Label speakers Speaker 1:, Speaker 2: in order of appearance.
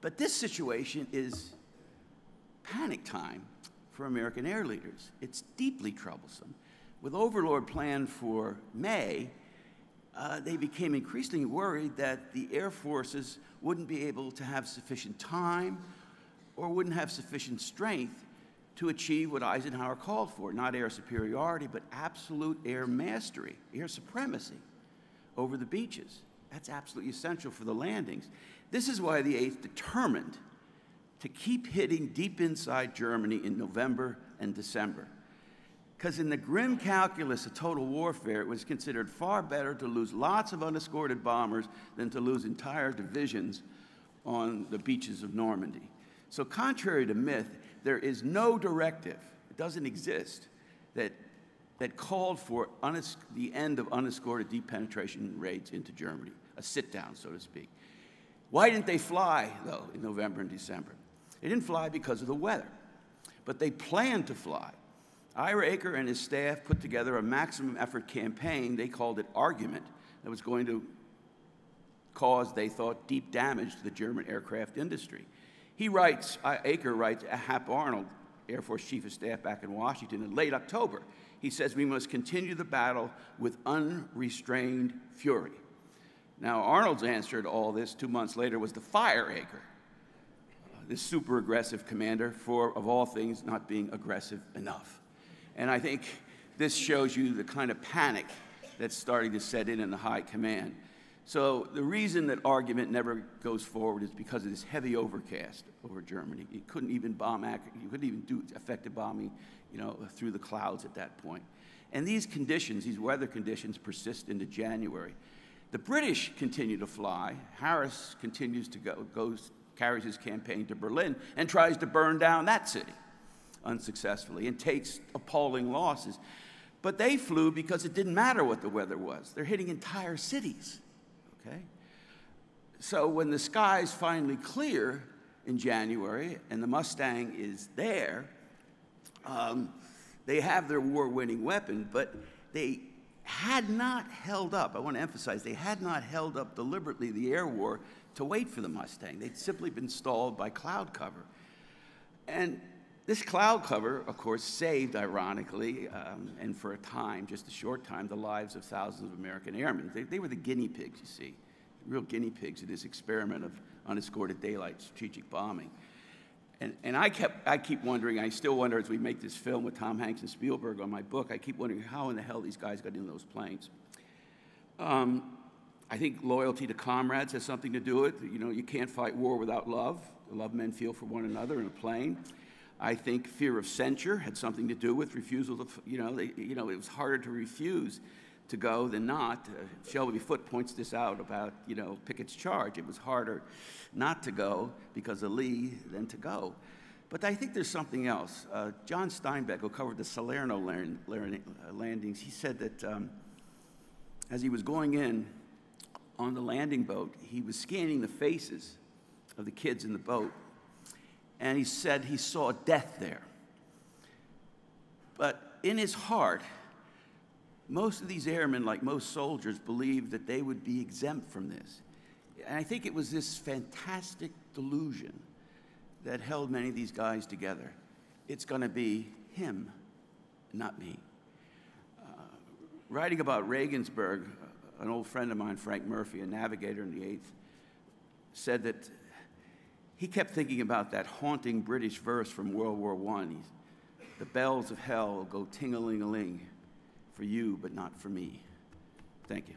Speaker 1: But this situation is panic time for American air leaders. It's deeply troublesome. With Overlord planned for May, they became increasingly worried that the air forces wouldn't be able to have sufficient time or wouldn't have sufficient strength to achieve what Eisenhower called for, not air superiority, but absolute air mastery, air supremacy over the beaches. That's absolutely essential for the landings. This is why the 8th determined to keep hitting deep inside Germany in November and December. Because in the grim calculus of total warfare, it was considered far better to lose lots of unescorted bombers than to lose entire divisions on the beaches of Normandy. So contrary to myth, there is no directive, it doesn't exist, that called for the end of unescorted deep penetration raids into Germany, a sit-down, so to speak. Why didn't they fly, though, in November and December? They didn't fly because of the weather, but they planned to fly. Ira Eaker and his staff put together a maximum effort campaign, they called it Argument, that was going to cause, they thought, deep damage to the German aircraft industry. Eaker writes, Hap Arnold, Air Force Chief of Staff back in Washington, in late October. He says, we must continue the battle with unrestrained fury. Now, Arnold's answer to all this 2 months later was to fire Eaker, this super aggressive commander, for, of all things, not being aggressive enough. And I think this shows you the kind of panic that's starting to set in the high command. So the reason that Argument never goes forward is because of this heavy overcast over Germany. You couldn't even bomb, you couldn't even do effective bombing, through the clouds at that point. And these conditions, these weather conditions, persist into January. The British continue to fly. Harris continues to carries his campaign to Berlin and tries to burn down that city unsuccessfully and takes appalling losses. But they flew because it didn't matter what the weather was. They're hitting entire cities. Okay? So when the skies finally clear in January and the Mustang is there, they have their war-winning weapon, but they had not held up, I want to emphasize, they had not held up deliberately the air war to wait for the Mustang. They'd simply been stalled by cloud cover. And this cloud cover, of course, saved, ironically, and for a time, just a short time, the lives of thousands of American airmen. They were the guinea pigs, you see, real guinea pigs in this experiment of unescorted daylight strategic bombing. And I keep wondering, I still wonder as we make this film with Tom Hanks and Spielberg on my book, I keep wondering how in the hell these guys got in those planes. I think loyalty to comrades has something to do with it. You can't fight war without love. The love men feel for one another in a plane. I think fear of censure had something to do with refusal to, it was harder to refuse to go than not. Shelby Foote points this out about, Pickett's charge. It was harder not to go because of Lee than to go. But I think there's something else. John Steinbeck, who covered the Salerno landings, he said that as he was going in on the landing boat, he was scanning the faces of the kids in the boat, and he said he saw death there. But in his heart, most of these airmen, like most soldiers, believed that they would be exempt from this. And I think it was this fantastic delusion that held many of these guys together. It's going to be him, not me. Writing about Regensburg, an old friend of mine, Frank Murphy, a navigator in the 8th, said that he kept thinking about that haunting British verse from World War I. The bells of hell go ting-a-ling-a-ling for you, but not for me. Thank you.